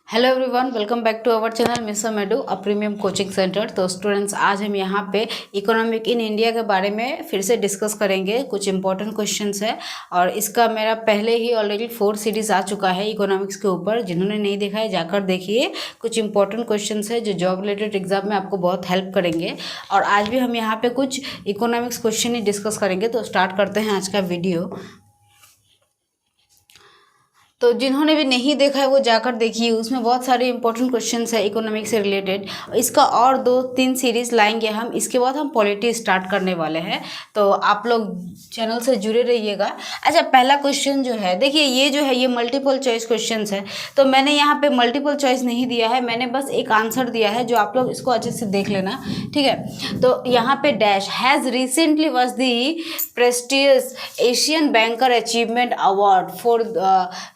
Hello everyone, welcome back to our channel mister मेडू a premium coaching centre. तो students, आज हम यहाँ पे इकोनॉमिक इन इंडिया के बारे में फिर से डिस्कस करेंगे। कुछ इंपॉर्टेंट क्वेश्चंस है और इसका मेरा पहले ही ऑलरेडी 4 सीरीज आ चुका है इकोनॉमिक्स के ऊपर। जिन्होंने नहीं देखा है जाकर देखिए। कुछ इंपॉर्टेंट क्वेश्चंस है जो जॉब रिलेटेड एग्जाम में आपको बहुत हेल्प करेंगे। और आज भी हम यहाँ पे कुछ इकोनॉमिक्स क्वेश्चन ही डिस्कस करेंगे। तो स्टार्ट करते हैं आज का वीडियो। तो जिन्होंने भी नहीं देखा है वो जाकर देखिए, उसमें बहुत सारे इंपॉर्टेंट क्वेश्चंस है इकोनॉमिक्स से रिलेटेड। इसका और 2-3 सीरीज लाएंगे हम। इसके बाद हम पॉलिटी स्टार्ट करने वाले हैं, तो आप लोग चैनल से जुड़े रहिएगा। अच्छा, पहला क्वेश्चन जो है, देखिए ये जो है ये मल्टीपल चॉइस क्वेश्चन है। तो मैंने यहाँ पे मल्टीपल चॉइस नहीं दिया है, मैंने बस एक आंसर दिया है जो आप लोग इसको अच्छे से देख लेना, ठीक है। तो यहाँ पे dash has recently was the prestigious Asian banker achievement award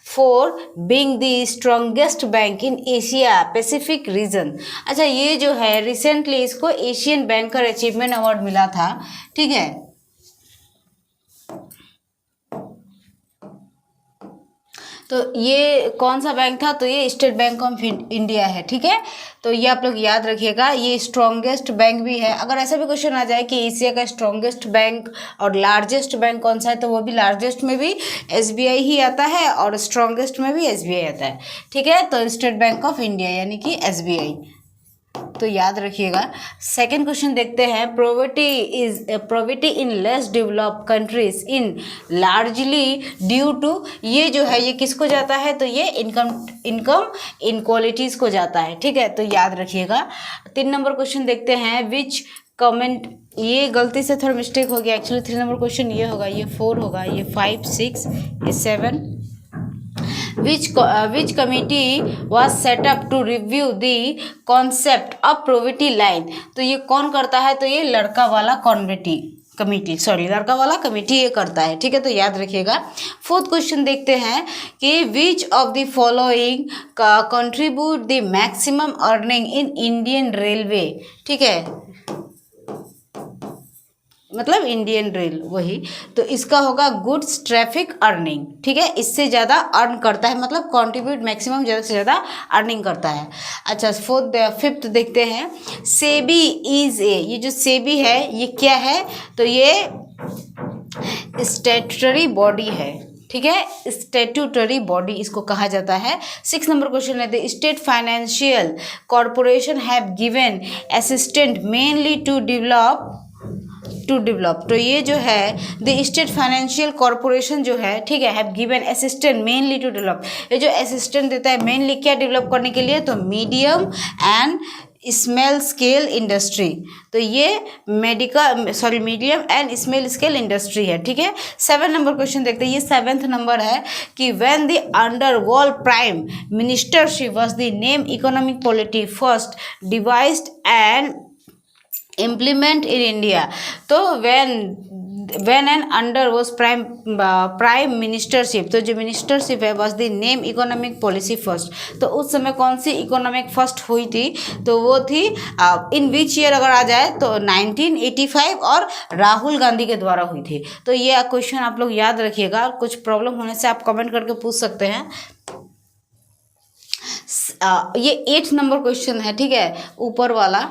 for being the strongest bank in Asia Pacific region. अच्छा, ये जो है रिसेंटली इसको एशियन बैंकर अचीवमेंट अवार्ड मिला था, ठीक है। तो ये कौन सा बैंक था? तो ये स्टेट बैंक ऑफ इंडिया है, ठीक है। तो ये आप लोग याद रखिएगा। ये स्ट्रॉन्गेस्ट बैंक भी है। अगर ऐसा भी क्वेश्चन आ जाए कि एशिया का स्ट्रॉन्गेस्ट बैंक और लार्जेस्ट बैंक कौन सा है, तो वो भी लार्जेस्ट में भी एसबीआई ही आता है और स्ट्रॉन्गेस्ट में भी एसबीआई आता है, ठीक है। तो स्टेट बैंक ऑफ इंडिया यानी कि एसबीआई, तो याद रखिएगा। सेकेंड क्वेश्चन देखते हैं। Poverty in less developed countries in largely due to, ये जो है ये किसको जाता है? तो ये इनकम इनक्वालिटीज को जाता है, ठीक है। तो याद रखिएगा। 3 नंबर क्वेश्चन देखते हैं। विच कमेंट, ये गलती से थोड़ा मिस्टेक हो गया एक्चुअली। 3 नंबर क्वेश्चन ये होगा, ये 4 होगा, ये 5, 6, ये 7। Which committee was set up to review the concept of poverty line? तो ये कौन करता है? तो ये लड़का वाला लड़का वाला कमेटी ये करता है, ठीक है। तो याद रखिएगा। 4th क्वेश्चन देखते हैं कि which of the following contribute the maximum earning in Indian railway, ठीक है, मतलब इंडियन रेल वही। तो इसका होगा गुड्स ट्रैफिक अर्निंग, ठीक है। इससे ज़्यादा अर्न करता है, मतलब कंट्रीब्यूट मैक्सिमम ज़्यादा से ज़्यादा अर्निंग करता है। अच्छा, 5th देखते हैं। सेबी इज ए, ये जो सेबी है ये क्या है? तो ये स्टैट्यूटरी बॉडी है, ठीक है। स्टैट्यूटरी बॉडी इसको कहा जाता है। 6 नंबर क्वेश्चन है। The state financial corporation have given assistant mainly to develop. तो ये जो है द स्टेट फाइनेंशियल कॉरपोरेशन जो है, ठीक है, have given assistant mainly to develop. ये जो असिस्टेंट देता है मेनली क्या डेवलप करने के लिए? तो medium and small scale industry. तो ये medium and small scale industry है, ठीक है। 7 नंबर क्वेश्चन देखते हैं। ये 7th नंबर है कि when the underworld prime ministership was the name economic polity first devised and implement in India. तो when an under was prime ministership, तो जो मिनिस्टरशिप है was the name economic policy first. तो उस समय कौन सी इकोनॉमिक फर्स्ट हुई थी? तो वो थी इन विच ईयर अगर आ जाए तो 1985 और राहुल गांधी के द्वारा हुई थी। तो ये क्वेश्चन आप लोग याद रखिएगा। कुछ प्रॉब्लम होने से आप कमेंट करके पूछ सकते हैं। ये 8th नंबर क्वेश्चन है, ठीक है, ऊपर वाला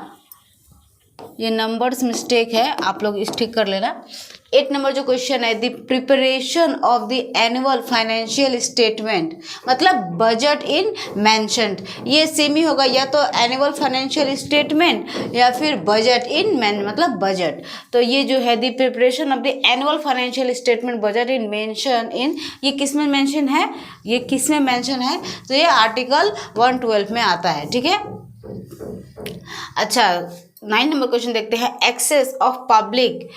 ये नंबर्स मिस्टेक है, आप लोग इस ठीक कर लेना। 8 नंबर जो क्वेश्चन है, the preparation of the annual financial statement, मतलब बजट इन मेंशन्ड। ये सेम ही होगा, या तो एनुअल फाइनेंशियल स्टेटमेंट या फिर बजट इन मतलब बजट। तो ये जो है the preparation of the annual financial statement budget in mention in, ये किस में मेंशन है? ये किस में मेंशन है? तो ये आर्टिकल 112 में आता है, ठीक है। अच्छा, 9 नंबर क्वेश्चन देखते हैं। Excess of public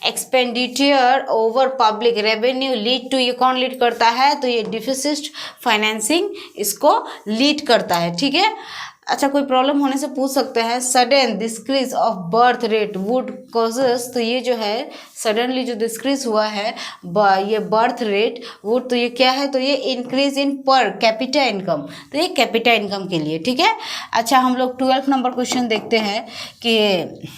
expenditure over public revenue lead to, ये कौन लीड करता है? तो ये डिफिसिट फाइनेंसिंग इसको लीड करता है, ठीक है। अच्छा, कोई प्रॉब्लम होने से पूछ सकते हैं। Sudden decrease of birth rate would causes, तो ये जो है सडनली जो डिक्रीज हुआ है ये बर्थ रेट वुड, तो ये क्या है? तो ये increase in per capita income, तो ये कैपिटा इनकम के लिए, ठीक है। अच्छा, हम लोग 12th नंबर क्वेश्चन देखते हैं कि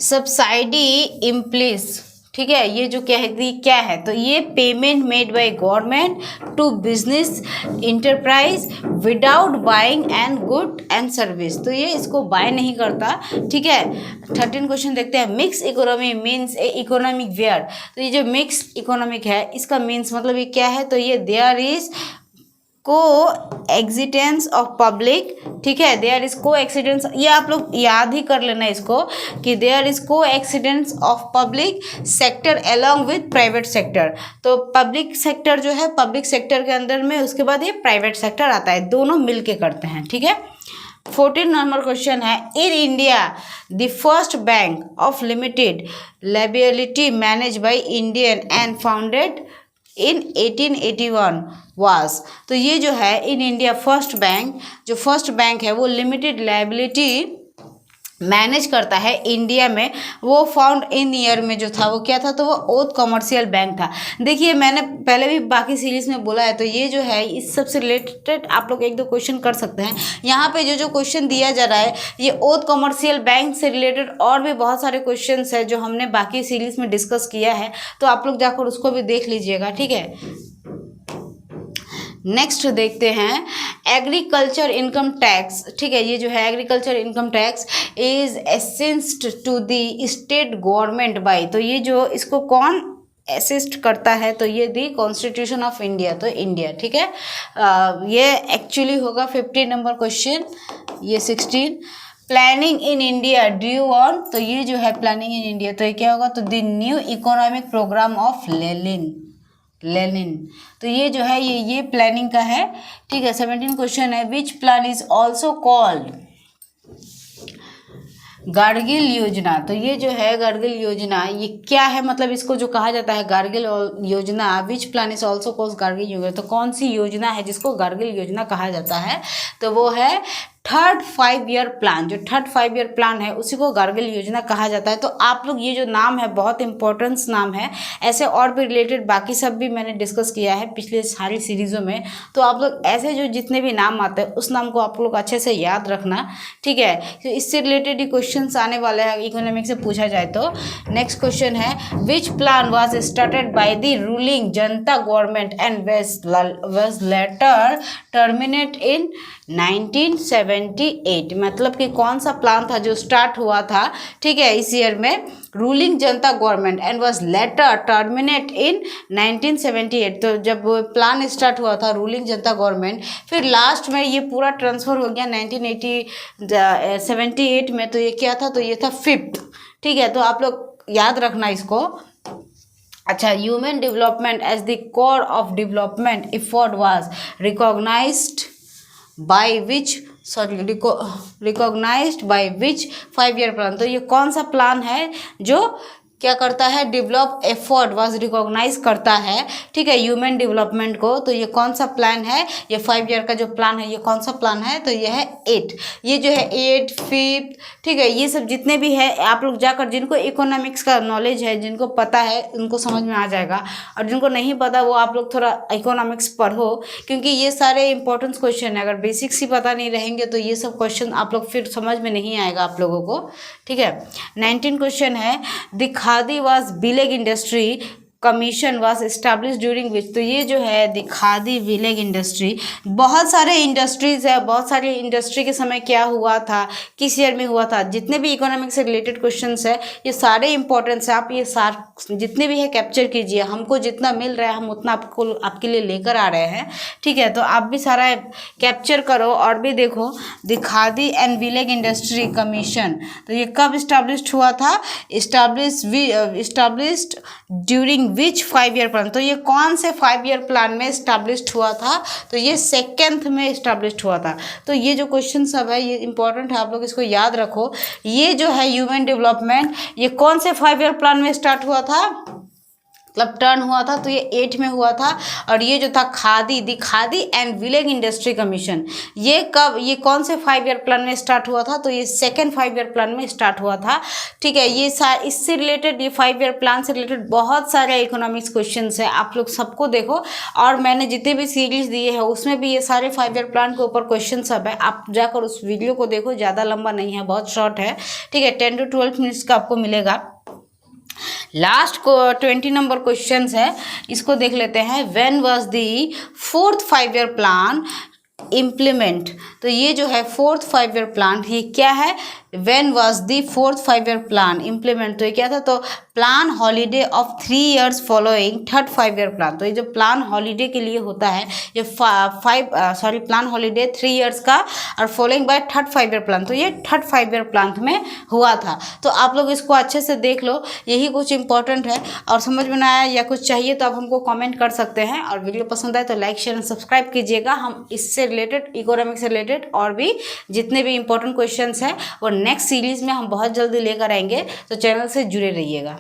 सब्सिडी इम्प्लीज ठीक है, ये जो कहती क्या है, तो ये payment made by government to business enterprise without buying and good and service, तो ये इसको बाय नहीं करता। ठीक है, 13 क्वेश्चन देखते हैं। Mix economy means a economic where, तो ये जो मिक्स इकोनॉमिक है इसका मीन्स मतलब ये क्या है, तो ये देयर इज को एक्सिडेंस ऑफ पब्लिक, ठीक है, देयर इज को एक्सीडेंस, ये आप लोग याद ही कर लेना इसको कि there is coexistence of public sector along with private sector, तो पब्लिक सेक्टर जो है पब्लिक सेक्टर के अंदर में, उसके बाद ये प्राइवेट सेक्टर आता है, दोनों मिलके करते हैं। ठीक है, 14 नंबर क्वेश्चन है। In India the first bank of limited liability manage by Indian and founded in 1881 was, तो ये जो है इन इंडिया फर्स्ट बैंक, जो फर्स्ट बैंक है वो लिमिटेड लायबिलिटी मैनेज करता है इंडिया में, वो फाउंड इन ईयर में जो था वो क्या था, तो वो ओथ कमर्शियल बैंक था। देखिए मैंने पहले भी बाकी सीरीज में बोला है, तो ये जो है इस सबसे रिलेटेड आप लोग एक दो क्वेश्चन कर सकते हैं। यहाँ पे जो जो क्वेश्चन दिया जा रहा है ये ओथ कमर्शियल बैंक से रिलेटेड और भी बहुत सारे क्वेश्चन है जो हमने बाकी सीरीज में डिस्कस किया है, तो आप लोग जाकर उसको भी देख लीजिएगा। ठीक है, नेक्स्ट देखते हैं एग्रीकल्चर इनकम टैक्स। ठीक है, ये जो है agriculture income tax is assessed to the state government by, तो ये जो इसको कौन असिस्ट करता है, तो ये दी कॉन्स्टिट्यूशन ऑफ इंडिया, तो इंडिया। ठीक है, ये एक्चुअली होगा 15 नंबर क्वेश्चन। ये 16 planning in India due on, तो ये जो है प्लानिंग इन इंडिया, तो ये क्या होगा, तो the new economic programme of Lenin, तो ये जो है ये प्लानिंग का है। ठीक है, 17 क्वेश्चन है। Which plan is also called gargle योजना, तो ये जो है गार्गिल योजना ये क्या है, मतलब इसको जो कहा जाता है गार्गिल योजना, विच plan is also called gargle योजना, तो कौन सी योजना है जिसको गार्गिल योजना कहा जाता है, तो वो है थर्ड 5 ईयर प्लान। जो थर्ड 5 ईयर प्लान है उसी को गार्गिल योजना कहा जाता है। तो आप लोग ये जो नाम है बहुत इंपॉर्टेंस नाम है, ऐसे और भी रिलेटेड बाकी सब भी मैंने डिस्कस किया है पिछले सारी सीरीज़ों में, तो आप लोग ऐसे जो जितने भी नाम आते हैं उस नाम को आप लोग अच्छे से याद रखना। ठीक है, तो इससे रिलेटेड ही क्वेश्चन आने वाले हैं इकोनॉमिक से पूछा जाए तो। नेक्स्ट क्वेश्चन है which plan was started by the ruling Janata government and was later terminate in 1978, मतलब कि कौन सा प्लान था जो स्टार्ट हुआ था, ठीक है, इस ईयर में, ruling Janata government and was later terminate in 1978, तो जब प्लान स्टार्ट हुआ था रूलिंग जनता गवर्नमेंट, फिर लास्ट में ये पूरा ट्रांसफ़र हो गया 1978 में, तो ये क्या था, तो ये था 5th। ठीक है, तो आप लोग याद रखना इसको। अच्छा, human development as the core of development effort was recognised by which recognised by which 5 year plan, तो ये कौन सा प्लान है जो क्या करता है, डेवलप एफर्ट वाज रिकॉग्नाइज करता है, ठीक है, ह्यूमन डेवलपमेंट को, तो ये कौन सा प्लान है, ये 5 ईयर का जो प्लान है ये कौन सा प्लान है, तो ये है 8। ये जो है 8, 5, ठीक है, ये सब जितने भी है आप लोग जाकर जिनको इकोनॉमिक्स का नॉलेज है, जिनको पता है उनको समझ में आ जाएगा, और जिनको नहीं पता वो आप लोग थोड़ा इकोनॉमिक्स पढ़ो, क्योंकि ये सारे इंपॉर्टेंट क्वेश्चन है। अगर बेसिक्स ही पता नहीं रहेंगे तो ये सब क्वेश्चन आप लोग फिर समझ में नहीं आएगा आप लोगों को। ठीक है, 19 क्वेश्चन है khadi was village industry commission was establish during which, तो ये जो है द खादी विलेज इंडस्ट्री, बहुत सारे इंडस्ट्रीज़ है, बहुत सारी इंडस्ट्री के समय क्या हुआ था, किस ईयर में हुआ था, जितने भी इकोनॉमिक्स से रिलेटेड क्वेश्चंस है ये सारे इंपॉर्टेंस है। आप ये जितने भी है कैप्चर कीजिए, हमको जितना मिल रहा है हम उतना आपके लिए लेकर आ रहे हैं। ठीक है, तो आप भी सारा कैप्चर करो और भी देखो। The khadi and village industry commission, तो ये कब इस्टेब्लिश्ड हुआ था, established during which 5 year plan, तो ये कौन से 5 ईयर प्लान में इस्टेब्लिश्ड हुआ था, तो ये 2nd में इस्टेब्लिश्ड हुआ था। तो ये जो क्वेश्चन सब है ये इंपॉर्टेंट है, आप लोग इसको याद रखो। ये जो है ह्यूमन डेवलपमेंट ये कौन से 5 ईयर प्लान में स्टार्ट हुआ था, मतलब टर्न हुआ था, तो ये 8 में हुआ था। और ये जो था khadi, the khadi and village industry commission, ये कब, ये कौन से 5 ईयर प्लान में स्टार्ट हुआ था, तो ये 2nd 5 ईयर प्लान में स्टार्ट हुआ था। ठीक है, ये इससे रिलेटेड, ये 5 ईयर प्लान से रिलेटेड बहुत सारे इकोनॉमिक्स क्वेश्चंस है, आप लोग सबको देखो। और मैंने जितने भी सीरीज दिए हैं उसमें भी ये सारे 5 ईयर प्लान के ऊपर क्वेश्चन सब है, आप जाकर उस वीडियो को देखो, ज़्यादा लंबा नहीं है, बहुत शॉर्ट है। ठीक है, 10 to 12 मिनट्स का आपको मिलेगा। लास्ट को 20 नंबर क्वेश्चन है, इसको देख लेते हैं। When was the 4th 5 year plan implement. तो ये जो है 4th 5 ईयर प्लान, ये क्या है? When was the 4th 5 year plan implement, तो ये क्या था? तो plan holiday of 3 years following 3rd 5 year plan. तो ये जो प्लान हॉलीडे के लिए होता है, ये प्लान हॉलीडे 3 ईयर्स का और following bye 3rd 5 year plan, तो ये 3rd 5 ईयर प्लान में हुआ था। तो आप लोग इसको अच्छे से देख लो, यही कुछ इंपॉर्टेंट है। और समझ में ना आया या कुछ चाहिए तो आप हमको कमेंट कर सकते हैं, और वीडियो पसंद आए तो लाइक शेयर एंड सब्सक्राइब कीजिएगा। हम इससे रिलेटेड, इकोनॉमिक्स से रिलेटेड और भी जितने भी इंपॉर्टेंट क्वेश्चंस हैं वो नेक्स्ट सीरीज में हम बहुत जल्दी लेकर आएंगे, तो चैनल से जुड़े रहिएगा।